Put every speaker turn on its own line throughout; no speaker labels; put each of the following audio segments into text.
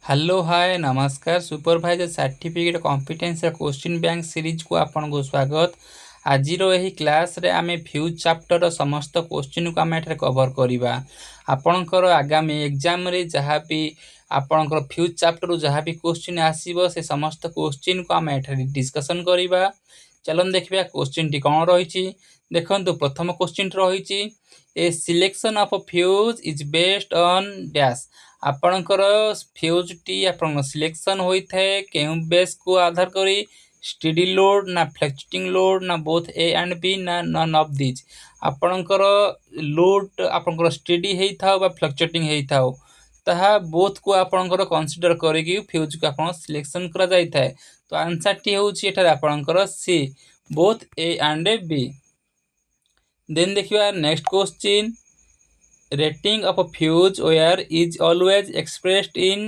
Hello hi नमस्कार supervisor certificate competence question bank series को आपन को स्वागत। आज यही क्लास रे आमे फ्यूज चैप्टर समस्त क्वेश्चन को आमे एठारे कवर करिबा। आपनकर आगामी एग्जाम रे जहाँ भी आपनकर फ्यूज चैप्टर जहाँ भी क्वेश्चन आसीबो से समस्त क्वेश्चन को आमे एठारे डिस्कशन करिबा। चलन देखिबा क्वेश्चन टी कोन रहिछि। देखंतु प्रथम क्वेश्चन रहिछि a selection of fuse is based on dash. आपणकर फ्यूज टी आपण सिलेक्शन होता है केउ बेस को आधार करी स्टेडी लोड ना फ्लक्चुएटिंग लोड ना बोथ ए एंड बी ना नन ऑफ दिस। आपणकर लोड आपणकर स्टेडी हेई थाओ बा फ्लक्चुएटिंग हेई थाओ ताहा बोथ को आपणकर कंसीडर करिकि फ्यूज को आपण सिलेक्शन करा जाय थाए। तो आंसर टी होउची एठार आपणकर C both A and B. Then देखिबा next question rating of fuse wire is always expressed in.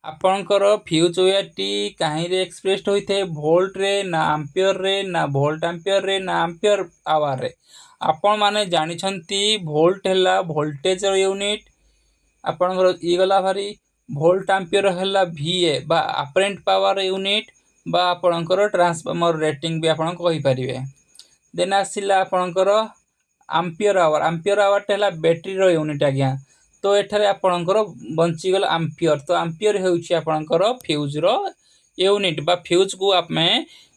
आपणकर फ्यूज वायर टी कहीं रे एक्सप्रेस्ड होइथे वोल्ट रे ना एम्पियर रे ना वोल्ट एम्पियर रे ना एम्पियर आवर रे। आपण माने जानि छंती वोल्ट हैला वोल्टेज यूनिट आपणकर ई गला भारी वोल्ट एम्पियर हैला वीए बा अपरेंट पावर यूनिट बा आपणकर ट्रांसफार्मर रेटिंग भी आपण कहि परिबे। देन आसिला आपणकर एम्पियर आवर टेला बैटरी रो यूनिट आज्ञा। तो एठारे आपणकर बंची गला एम्पियर। तो एम्पियर हेउची आपणकर फ्यूज रो यूनिट बा फ्यूज को आपमे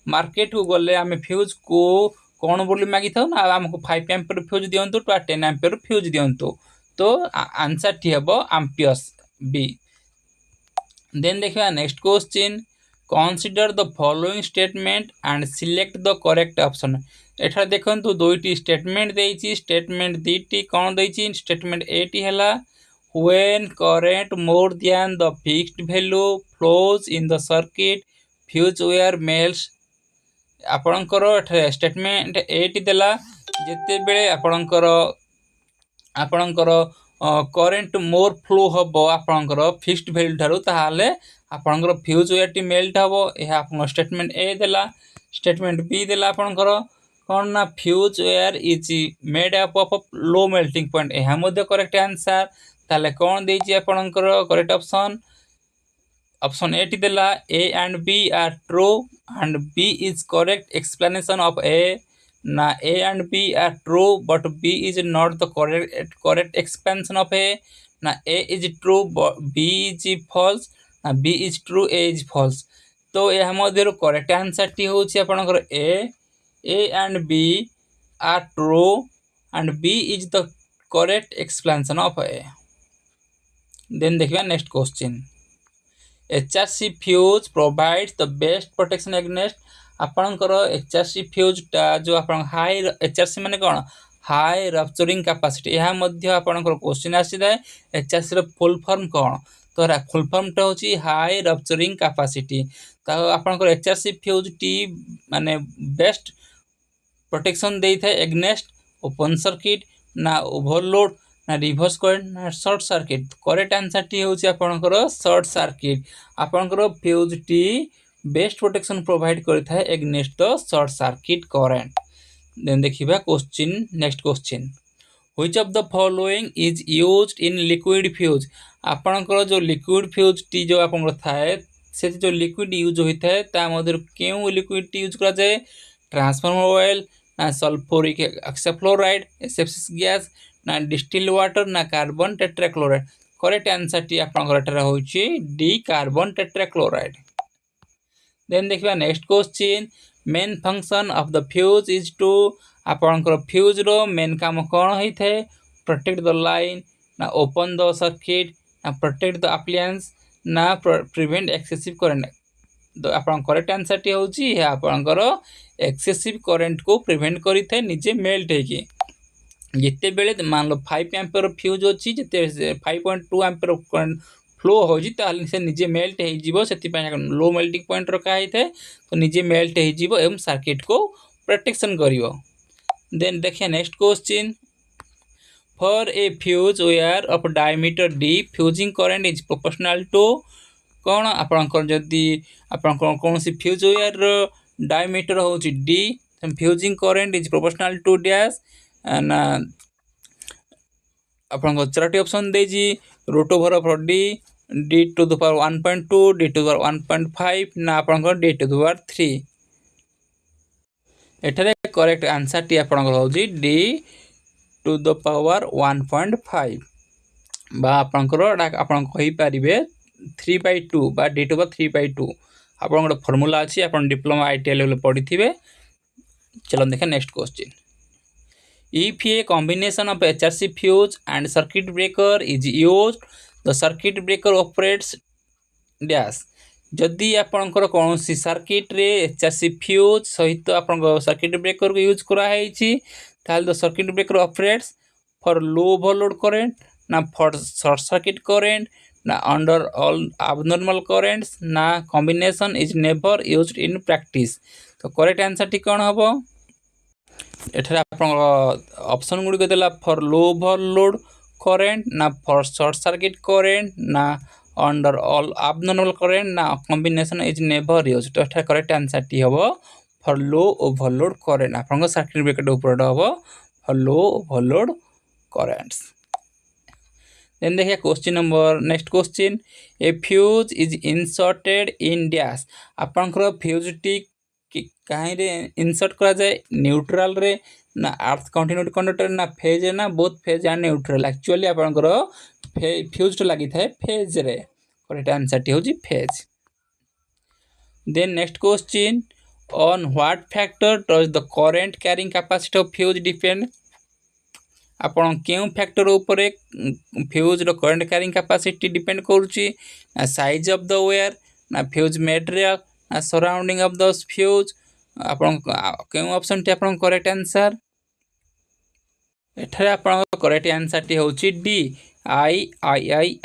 मार्केट को गले आमे फ्यूज को कोन बोली मागी थाउ ना हमको 5 एम्पियर फ्यूज दियंतु तो 10 एम्पियर फ्यूज दियंतु। तो आंसर टी हबो एम्पियर्स बी। देन देखिबा next question consider the following statement and select the correct option. एठा देखंतु दुईटी स्टेटमेंट देइछि। स्टेटमेंट दीटी कोन देइछि स्टेटमेंट ए टी हैला when current more than the fixed value flows in the circuit fuse wire melts. आपणकर एठा स्टेटमेंट ए टी देला जेते बेले आपणकर करेंट मोर फ्लो हबो आपणकर फिक्स्ड वैल्यू थारु ताहाले आपणकर फ्यूज वायर टी मेल्ट हबो। एहा आपन स्टेटमेंट ए देला। स्टेटमेंट बी देला आपणकर कोन ना fuse wire is made up of low melting point. एहा मध्ये करेक्ट आंसर। ताले कोन देछि आपणकर करेक्ट ऑप्शन ऑप्शन ए टी देला A and B are true and B is correct explanation of A ना A and B are true but B is not the correct expansion of A ना A is true B is false ना B is true A is false. तो यह मध्यरु correct answer टी होछि आपणकर A and B are true and B is the correct explanation of A. Then देखिबा next question HRC fuse provides the best protection against. आपणकर HRC fuse टा जो आपण हाई HRC माने कोन हाई रप्चरिंग कैपेसिटी। यह मध्य आपणकर क्वेश्चन आसीदा HRC रो full form कोन। तो full form टा होची हाई रप्चरिंग कैपेसिटी। तो आपणकर HRC फ्यूज टी माने बेस्ट प्रोटेक्शन देई थाए अगेंस्ट ओपन सर्किट ना ओवरलोड ना रिवर्स करंट ना शॉर्ट सर्किट। करेक्ट आंसर टी होची आपणकर शॉर्ट सर्किट। आपणकर फ्यूज टी बेस्ट प्रोटेक्शन प्रोवाइड करथाय against the short circuit current. Then देखिबा question next question which of the following is used in liquid fuse. आपणकर जो लिक्विड फ्यूज टी जो आपणकर थाए से जो लिक्विड यूज होइथाय ता मध्ये केउ लिक्विड टी यूज करा जाय ट्रांसफार्मर ऑयल ना सल्फ्यूरिक ऑक्सीफ्लोराइड एसएफसी गैस ना डिस्टिल वाटर ना कार्बन टेट्राक्लोराइड। करेक्ट आंसर टी आपनकर एठारा होची डी कार्बन टेट्राक्लोराइड। देन देखिबा next question main function of the fuse is to. आपनकर फ्यूज रो मेन काम कोन होइथे प्रोटेक्ट द लाइन ना ओपन द सर्किट ना प्रोटेक्ट द अप्लायंस ना प्रिवेंट एक्सेसिव करंट। तो आपन करेक्ट आंसर टी होची हे आपनकर एक्सेसिव करंट को प्रिवेंट करिथे निजे मेल्ट हेकी। जिते बेले मान लो 5 एम्पियर फ्यूज अच्छी जिते 5.2 एम्पियर करंट फ्लो होजी ताले से निजे मेल्ट हे जीवो सेति पय लो मेल्टिंग पॉइंट रखा हेथे तो निजे मेल्ट हे जीवो एवं सर्किट को प्रोटेक्शन करिवो। देन देखिए next question for a fuse wire of diameter d fusing current is proportional to कोन। आपनकर जदी आपनकर कोनसी फ्यूज वायर डायमीटर होची d fusing current is proportional to dash ना आपन चारोटी ऑप्शन देजी root over of d d to the power 1.2, d to the power 1.5 ना आपनकर d to the power 3। एठारे करेक्ट आंसर टी आपनकर होजी d to the power 1.5 बा आपनकर आपन कहि परिबे 3/2 बा d to the power 3/2 आपन फार्मूला अछि आपन डिप्लोमा आईटीआई लेवल पढिथिबे। चलो देखें next question. If a combination of HRC fuse and circuit breaker is used, the circuit breaker operates dash। जदि आपनकर कोनोसी सर्किट रे एचआरसी फ्यूज सहित आपन सर्किट ब्रेकर को यूज करा हैछि ताल the circuit breaker operates for low overload current ना फॉर शॉर्ट सर्किट करंट ना अंडर ऑल abnormal currents ना combination is never used in practice. तो करेक्ट आंसर टी कोन हबो एठारे आपन ऑप्शन गुडी देला फॉर लो ओवरलोड करंट ना फॉर शॉर्ट सर्किट करंट ना अंडर ऑल abnormal current ना कॉम्बिनेशन इज नेवर यूज्ड। तो एठारे करेक्ट आंसर टी हबो फॉर लो ओवरलोड करंट आपन सर्किट ब्रेकर ऊपर हबो for low overload currents। Then देखिए question number next question. A fuse is inserted in dash आपनकर फ्यूज टी कहीं रे इंसर्ट करा जाए न्यूट्रल रे ना अर्थ कंटिन्यूटी कंडक्टर ना फेज ना both phase and neutral. Actually आपनकर फ्यूज तो लागि थाए फेज रे करेक्ट आंसर टी होजी phase. Then next question on what factor does the current carrying capacity of fuse depend आपण केउ फैक्टर ऊपर फ्यूज रो करंट कैरिंग कैपेसिटी डिपेंड करूची ना साइज ऑफ द वायर ना फ्यूज मटेरियल ना सराउंडिंग ऑफ द फ्यूज आपण केउ option T आपण करेक्ट आंसर एठारे आपण करेक्ट आंसर टी होची D I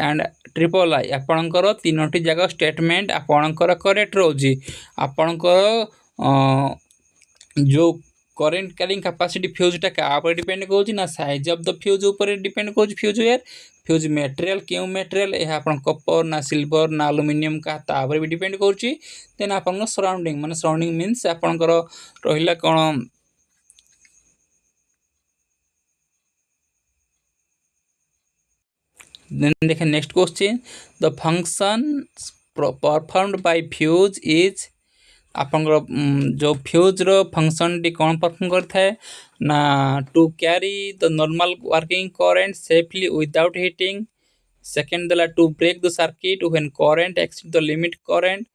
and triple I आपणकर तीनोटी जगह स्टेटमेंट आपणकर करेक्ट रोजी आपणकर जो करंट कैरिंग कैपेसिटी फ्यूज टा का ऊपर डिपेंड कोची ना साइज ऑफ द फ्यूज ऊपर depend Kochi fuse wire fuse material केउ मटेरियल ए आपन कॉपर ना सिल्वर ना एल्युमिनियम का ता ऊपर भी डिपेंड कोची। देन आपन सराउंडिंग माने सराउंडिंग मींस आपनकर रहिला कोन देन देखें next question the function performed by fuse is आपनकर जो फ्यूज रो फंक्शन डी कोन परफॉर्म करता है ना to carry the normal working current safely without heating. Second दला to break the circuit when current exceed the limit current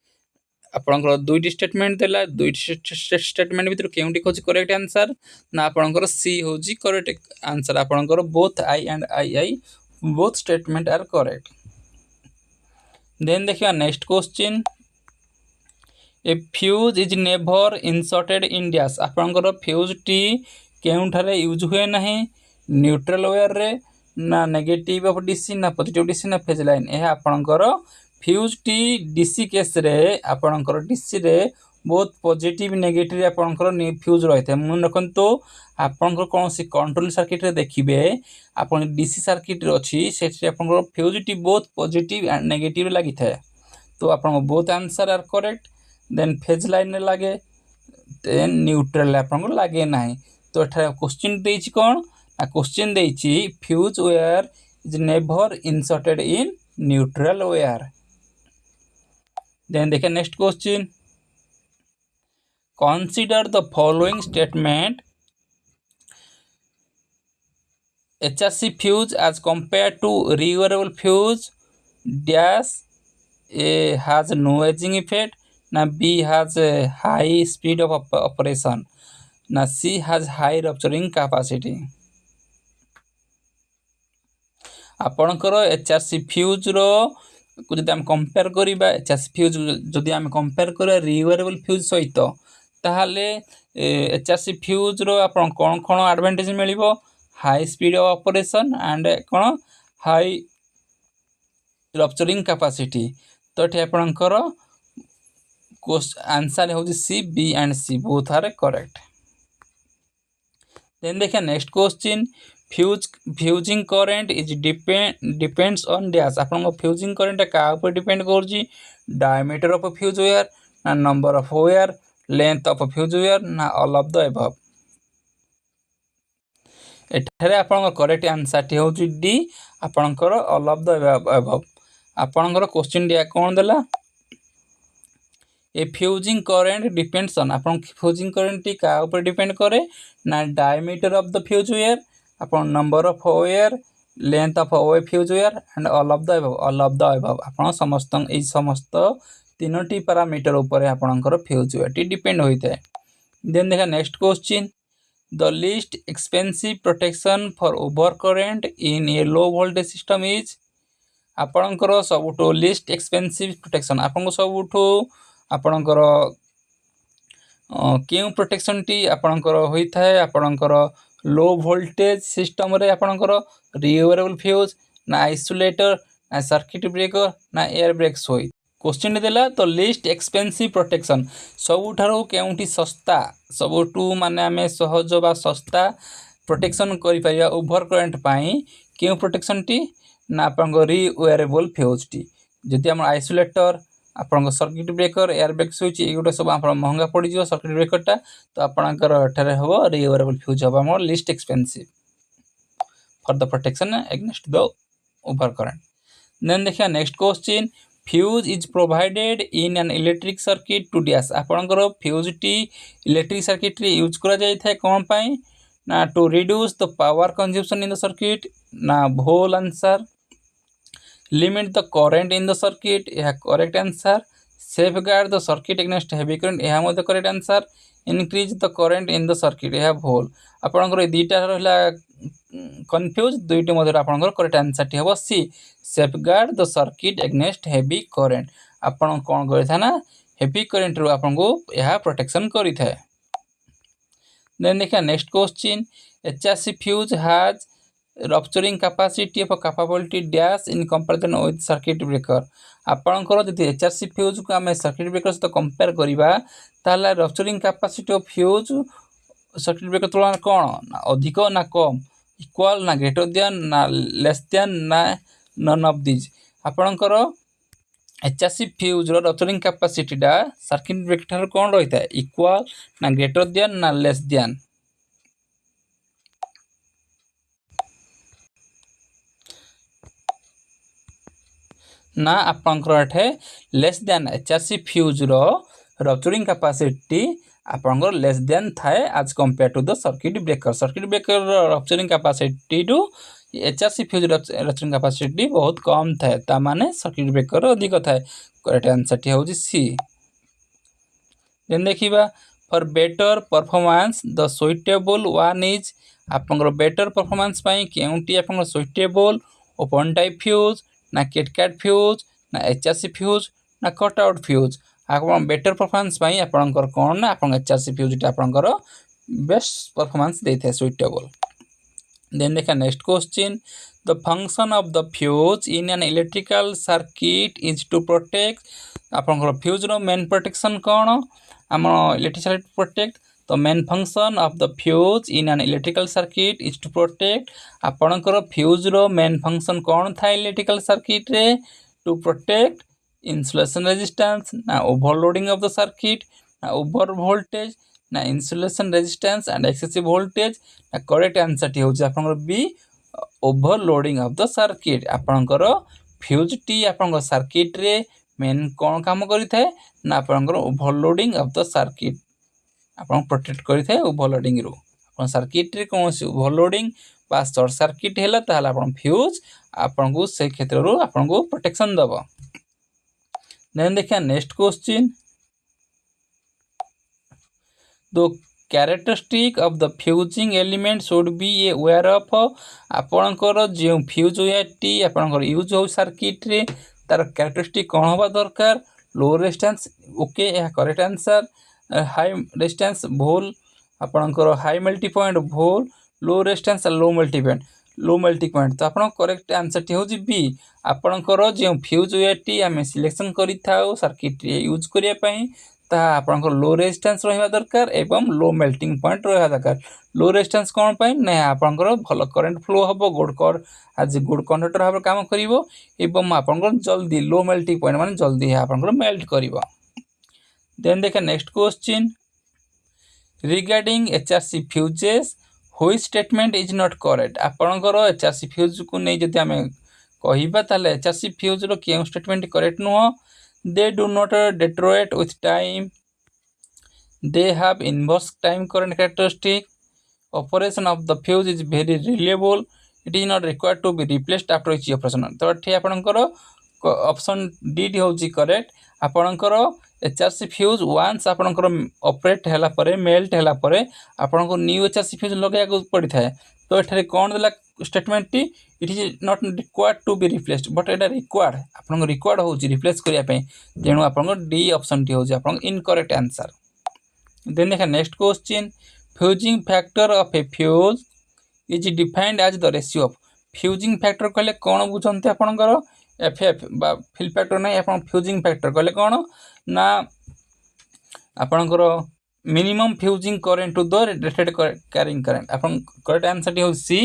आपनकर दुईटी स्टेटमेंट देला दुईटी स्टेटमेंट भीतर केउटी खोज करेक्ट आंसर ना आपनकर सी होजी करेक्ट आंसर आपनकर both I and I both statement are correct। then देखिए next question a fuse is never inserted in dash आपनकर फ्यूज टी केउठारे यूज हुए नहीं न्यूट्रल वायर रे ना नेगेटिव ऑफ डीसी ना पॉजिटिव डीसी ना फेज लाइन ए आपनकर फ्यूज टी डीसी केस रे आपनकर डीसी रे बहुत पॉजिटिव नेगेटिव आपनकर फ्यूज रहिथे मन रखंतो आपनकर कोनोसी कंट्रोल सर्किट रे देखिबे आपन डीसी सर्किट रे अछि सेठी आपनकर फ्यूज टी बहुत पॉजिटिव एंड नेगेटिव लागि थाए। तो आपन both answer are correct. Then phase line रे लागे देन न्यूट्रल आपनकर लागे नाही। तो एठा क्वेश्चन देछि कोन ना क्वेश्चन देछि fuse wire is never inserted in neutral wire. Then देखे next question consider the following statement HRC fuse as compared to reusable fuse dash A has no aging effect na B has a high speed of operation na C has high rupturing capacity। आपणकर HRC fuse रो जदि हम compare करिबा HRC fuse जदि हम compare करिबा reusable fuse सहित ताहले HRC fuse रो आपण कोन कोन एडवांटेज मिलिबो high speed of operation and कोन हाई रप्चरिंग कैपेसिटी। तो एठी आपणकर आंसर हो C B and C both are correct. Then देखिए next question fusing current is depends on dash आपन फ्यूजिंग करंट का ऊपर डिपेंड करजी डायमीटर ऑफ फ्यूज वायर ना number of wire length of fuse wire ना all of the above. एठारे आपन correct answer टी होची डी आपनकर ऑल ऑफ द अबव आपणकर क्वेश्चन दिया कौन देला A fusing current depends on आपन फ्यूजिंग करेंट टी का ऊपर डिपेंड करे ना diameter of the fuse wire आपन number of wire length of wire fuse wire and all of the above आपन समस्त तीनोटी पैरामीटर ऊपर आपनकर फ्यूज वायर टी डिपेंड होइते। देन देखा next question the least expensive protection for over current in a low voltage system is आपणकर सबुठो least expensive protection आपन सबुठो आपणकर क्यों प्रोटेक्शन टी आपणकर होता है आपणकर लो वोल्टेज सिस्टम रे आपणकर रियूवेबल फ्यूज ना आइसोलेटर ना सर्किट ब्रेकर ना एयर ब्रेक्स होई क्वेश्चन देला तो लीस्ट एक्सपेंसिव प्रोटेक्शन सबुठारु केउंटी सस्ता सबुठू माने आमे सहज बा सस्ता प्रोटेक्शन करि परिया ओवर करंट पाई क्यों प्रोटेक्शन टी ना आपन रियूवेबल फ्यूज टी जदि हम आइसोलेटर आपन circuit breaker air break switch एगुटा सब आप महंगा पड़ जाए सर्किट ब्रेकरटा तो आपणकर एठारे हम रियूवेबल फ्यूज हम आम least expensive for the protection against the over current. Then देखिए next question fuse is provided in an electric circuit to dash आपणकर फ्यूज टी इलेक्ट्रिक सर्किट रे यूज करा जाय थाए कोन पई ना to reduce the power consumption in the circuit ना भोल answer limit the current in the circuit यह correct answer safeguard the circuit against heavy current यह मध्य correct answer increase the current in the circuit यह भूल आपनकर दीटा रहला confuse दुईटी मध्य आपनकर correct answer टी हबो सी safeguard the circuit against heavy current आपन कोन करि था ना हेवी करंट रो आपन को यह प्रोटेक्शन करि था। देन देखा next question HRC fuse has rupturing capacity of capability dash in comparison with circuit breaker आपनकर जदि एचआरसी फ्यूज को आम सर्किट ब्रेकर सहित कंपेयर करबा ताला rupturing capacity of fuse circuit breaker तुलना कौन ना अधिक ना कम इक्वल ना ग्रेटर देन ना लेस देन ना नन ऑफ दिस आपनकर एचआरसी फ्यूज रप्चरिंग कैपेसिटी डा सर्किट ब्रेकर कौन रही है इक्वल ना ग्रेटर देन ना लेस देन ना आपंकर less than HRC fuse rupturing capacity आपंकर लेस देन थाए as compare to the circuit breaker rupturing capacity to HRC fuse rupturing capacity बहुत कम थाए ता माने सर्किट ब्रेकर अधिक थाए करेक्ट आंसर टी होजी सी। देन देखिबा for better performance the suitable one is आपंकर बेटर परफॉर्मेंस पई केउंटी आपंकर सुइटेबल ओपन टाइप फ्यूज ना किटकैट फ्यूज ना एचआरसी फ्यूज ना कटआउट फ्यूज आपन बेटर परफॉर्मेंस पई आपनकर कोन ना आपन एचआरसी फ्यूज टा आपनकर बेस्ट परफॉर्मेंस देथे सुइटेबल। देन देखा next question the function of the fuse in an electrical circuit is to protect आपनकर फ्यूज रो मेन प्रोटेक्शन कोन हम इलेक्ट्रिक सर्किट प्रोटेक्ट तो main function of the fuse in an electrical circuit is to protect आपनकर fuse रो main function कौन था electrical circuit रे टू प्रोटेक्ट इंसुलेशन रेजिस्टेंस ना ओवरलोडिंग ऑफ द सर्किट ना ओवर वोल्टेज ना insulation resistance and excessive voltage ना correct answer टी होची आपनकर B overloading of the circuit आपनकर फ्यूज टी आपनकर सर्किट रे मेन कौन काम करि थाए ना आपनकर ओवरलोडिंग ऑफ द सर्किट आपन प्रोटेक्ट करि थाए ओवरलोडिंग रो आपन सर्किट रे कोन ओवरलोडिंग बा शॉर्ट सर्किट हैला ताला आपन फ्यूज आपन को से क्षेत्र रो आपन को प्रोटेक्शन दबो। देन देखिया next question the characteristic of the fusing element should be a where of आपनकर जे फ्यूज टी आपनकर यूज हो सर्किट रे तार कैरेक्टरिस्टिक कोन होबा दरकार लो रेजिस्टेंस ओके यह करेक्ट आंसर हाई रेजिस्टेंस भूल आपनकर हाई मेल्टी पॉइंट भूल low resistance low melting point तो आपन करेक्ट आंसर टी होजी बी आपनकर जे फ्यूज टी आमे सिलेक्शन करि थाउ सर्किट रे यूज करिया पई ता आपनकर लो रेजिस्टेंस रहिबा दरकार एवं लो मेल्टिंग पॉइंट रहिबा दरकार लो रेजिस्टेंस कोन पई ना आपनकर भलो करंट फ्लो हबो गुड कंडक्टर भाबे काम करिवो एवं आपनकर जल्दी लो मेल्टिंग पॉइंट माने जल्दी आपनकर मेल्ट करिवो। देन देखा next question regarding HRC fuses which statement is not correct आपनकर एचआरसी फ्यूज को नै जति हमें कहवा ताले HRC फ्यूज रो क्यों स्टेटमेंट करेक्ट नुह they do not deteriorate with time they have inverse time current characteristic operation of the fuse is very reliable it is not required to be replaced after each operation तो एठी आपनकर option D D होची correct आपनकर HRC fuse once आपनकर operate हैला परे melt हैला परे आपनको न्यू एचआरसी फ्यूज लगाया को पड़ी थाए तो एठारे कोन देला स्टेटमेंट टी it is not required to be replaced but एटा रिक्वायर्ड आपनको रिक्वायर्ड होची रिप्लेस करिया पे तेनु आपनको डी ऑप्शन टी होची आपनको इनकरेक्ट आंसर देन देखा next question fusing factor of a fuse is defined as the ratio of fusing factor कहले कौन बुझंते आपनकर एफएफ बा फिल फैक्टर नहीं आपन फ्यूजिंग फैक्टर कहले कौन ना आपनकर minimum fusing current to the rated carrying current आपन करेक्ट आंसर टी हो सी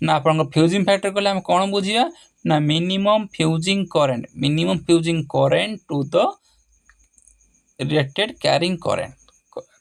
ना आपनकर फ्यूजिंग फैक्टर कहले हम कौन बुझिया ना minimum fusing current to the rated carrying current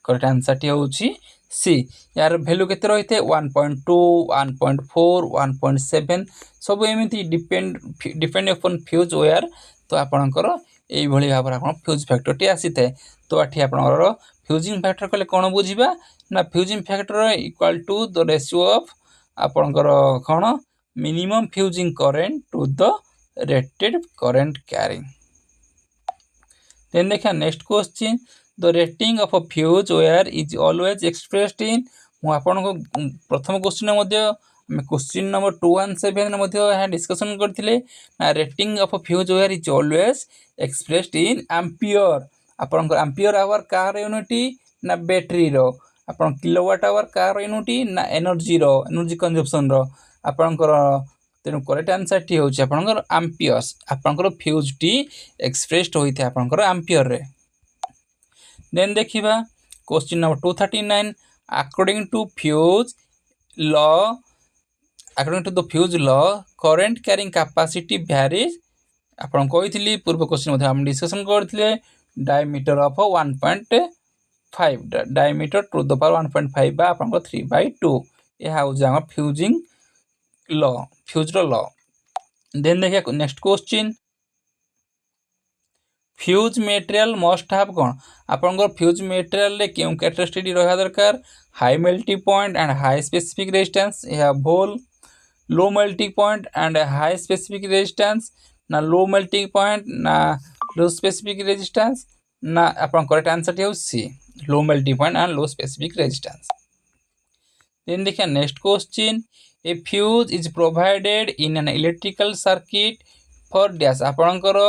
correct answer टी होची सी यार वैल्यू केते रही थे 1.2 1.4 1.7 सब एमती डिपेंड अपन फ्यूज वायर तो आपनकर एई भली भाबर आपन फ्यूज फैक्टर टी आसी थे तो आठी आपनकर फ्यूजिंग फैक्टर कहले कोन बुझिबा ना fusing factor equal to the ratio of आपनकर कोन minimum fusing current to the rated current carrying then देखा next question the rating of a fuse wire is always expressed in मु आपन को प्रथम क्वेश्चन मध्ये हम क्वेश्चन नंबर 217 मध्ये यहाँ डिस्कशन करथिले ना rating of a fuse wire is always expressed in ampere आपन को एम्पियर आवर कार यूनिटी ना बैटरी रो आपन किलोवाट आवर कार यूनिटी ना एनर्जी कंजप्शन रो आपन को तेनु करेक्ट आंसर टी होची आपन को एम्पियर्स आपन को फ्यूज टी एक्सप्रेस्ड होइथे आपन को एम्पियर रे देन देखिबा question number 239 according to the fuse law current carrying capacity varies आपन कहितली पूर्व क्वेश्चन मध्ये हम डिस्कशन करथिले diameter of 1.5 diameter to the power 1.5 बा आपन को 3/2 एहा हो जामा fusing law fuse law then देखिया next question fuse material must have कौन आपनकर फ्यूज मटेरियल रे केउ कैरेक्टरिस्टिक रहबा दरकार high melting point and high specific resistance या भोल low melting point and high specific resistance ना लो मेल्टिंग पॉइंट ना लो स्पेसिफिक रेजिस्टेंस ना आपन करेक्ट आंसर टी हो सी low melting point and low specific resistance then देखिए next question a fuse is provided in an electrical circuit for dash आपनकर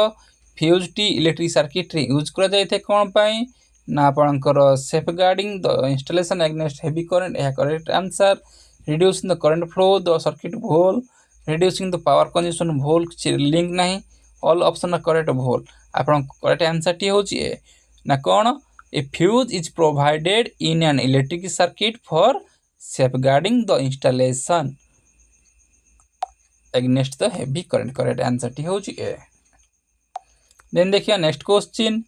fuse टी इलेक्ट्रिक सर्किट रे यूज करा जाय थे कोन पाई ना आपनकर safeguarding the installation against heavy current A correct answer reducing the current flow the circuit वोल रिड्यूसिंग द पावर कंजम्पशन वोल लिंक नहीं ऑल ऑप्शन आर करेक्ट वोल आपन करेक्ट आंसर टी होची ना कोन a fuse is provided in an electric circuit for safeguarding the installation against the heavy current correct answer टी होची ए देन देखिए next question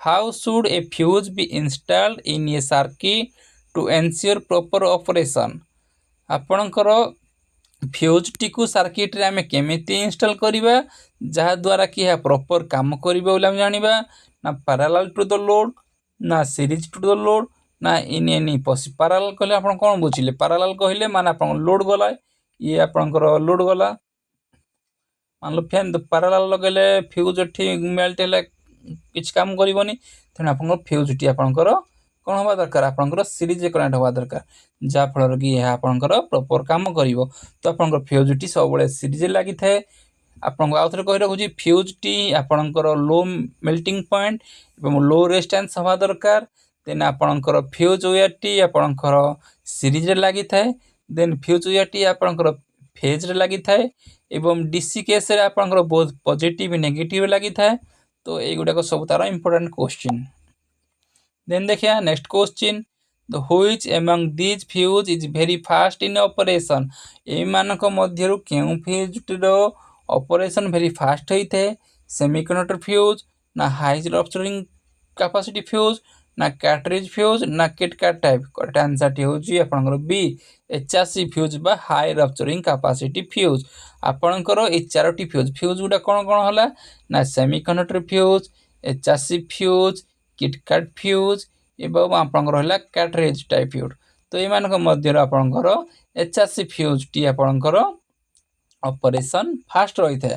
how should a fuse be installed in a circuit to ensure proper operation आपनकर fuse टी को circuit रे हमें केमिति install करिबा जहा द्वारा कि है प्रॉपर काम करिबा बोला हम जानिबा ना पैरेलल टू द लोड ना सीरीज टू द लोड ना इन एनी पैरेलल कहले आपन कोन बुझिले पैरेलल कहले माने आपन लोड गला ये आपनकर लोड गला मान लो फैन तो पैरेलल लगेले फ्यूज ठी मेल्ट हेले किछ काम करिवनी तेन आपन फ्यूज टी आपनकर कोन होबा दरकार आपनकर सीरीज करंट होबा दरकार जा फल कि यह आपनकर प्रॉपर काम करिवो तो आपनकर फ्यूज टी सब बळे सीरीज लागि थाए आपन आउथरे कहि रखुजी फ्यूज टी आपनकर लो मेल्टिंग पॉइंट एवं लो रेजिस्टेंस होबा दरकार देन आपनकर फ्यूज वायर टी आपनकर सीरीज लागि थाए देन फ्यूज वायर टी आपनकर फेज रे लागि थाए एवं डीसी केस रे आपनकर बोथ पॉजिटिव नेगेटिव लागि थाए तो ए गुडा को सब तारा इंपोर्टेंट क्वेश्चन देन देखिया next question the which among these fuse is very fast in operation ए मानक मध्यरु केउ फ्यूज रो ऑपरेशन वेरी फास्ट होई थे सेमीकंडक्टर फ्यूज ना हाई रप्चरिंग कैपेसिटी फ्यूज ना कैटरेज फ्यूज ना किटकैट टाइप। करेक्ट आंसर टी होची आपनकर बी एचआरसी फ्यूज बा हाई रप्चरिंग कैपेसिटी फ्यूज। आपनकर ए चारोटी फ्यूज गुडा कोन कोन होला ना semiconductor fuse, HRC fuse, KitKat fuse एवं आपनकर होला कैटरेज टाइप फ्यूज। तो ए मानक मध्य आपनकर एचआरसी फ्यूज टी आपनकर ऑपरेशन फास्ट रही है,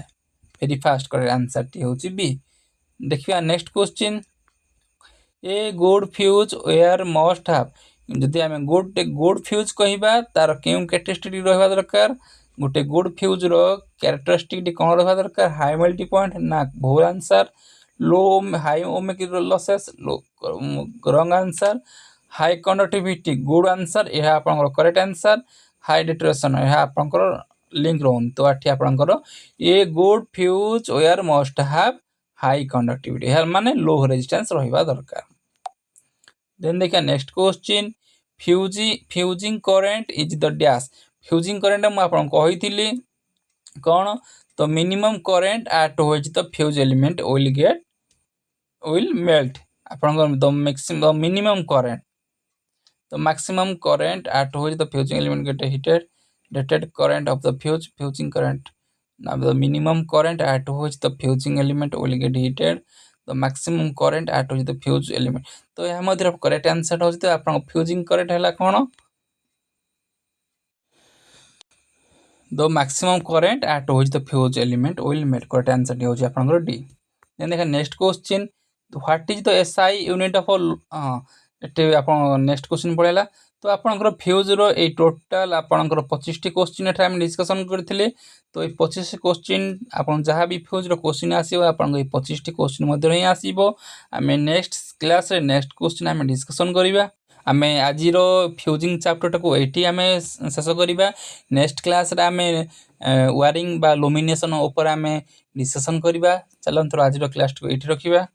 वेरी फास्ट। करेक्ट आंसर टी होची बी। देखिए next question, a good fuse wire must have. जदि आम गुड फ्यूज कहबा तार केउ कैरेक्टरिस्टिक रहा दरकार। गोटे गुड फ्यूज रो कैरेक्टरिस्टिक कौन रहा दरकार, हाई मेल्टी पॉइंट ना भूल आंसर, लो हाई ओमिक लॉसेस रंग answer, high conductivity good answer यह आपनकर करेक्ट आंसर, हाई डिटरेशन यह आपनकर लिंक रोन। तो आठी आपनकर a good fuse wire must have high conductivity यार माने लो रेजिस्टेंस रहिबा दरकार। देन देखिए next question, fusing current is the dash. Fusing current हम आपन कहिथिली कोन, तो minimum current at which the fuse element will melt. आपन the maximum minimum current, the maximum current at which the fusing element get heated, rated current of the fusing current. Now the minimum current at which the fusing element will get heated, the maximum current at which the fuse element। तो यहाँ मध्य correct answer होची तो आपन fusing current हैला कोन, the maximum current at which the fuse element will melt। Correct answer होची आपन D. Then देखा next question, what is the SI unit of एटे आपन नेक्स्ट क्वेश्चन पळेला। तो आपनकर फ्यूज रो ए टोटल आपनकर 25 टी क्वेश्चन एटा हम डिस्कशन करथिले। तो ए 25 क्वेश्चन आपन जहां भी फ्यूज रो क्वेश्चन आसीबो आपन ए 25 टी क्वेश्चन मध्ये ही आसीबो। हमें नेक्स्ट क्लास रे नेक्स्ट क्वेश्चन हम डिस्कशन करिबा। हमें आज रो फ्यूजिंग चैप्टर टाको एटी हमें शेष करिबा। नेक्स्ट क्लास रे हमें वायरिंग बा लुमिनेशन ऊपर हमें डिस्कशन करिबा। चलन तो आज रो क्लास को एटी रखिबा।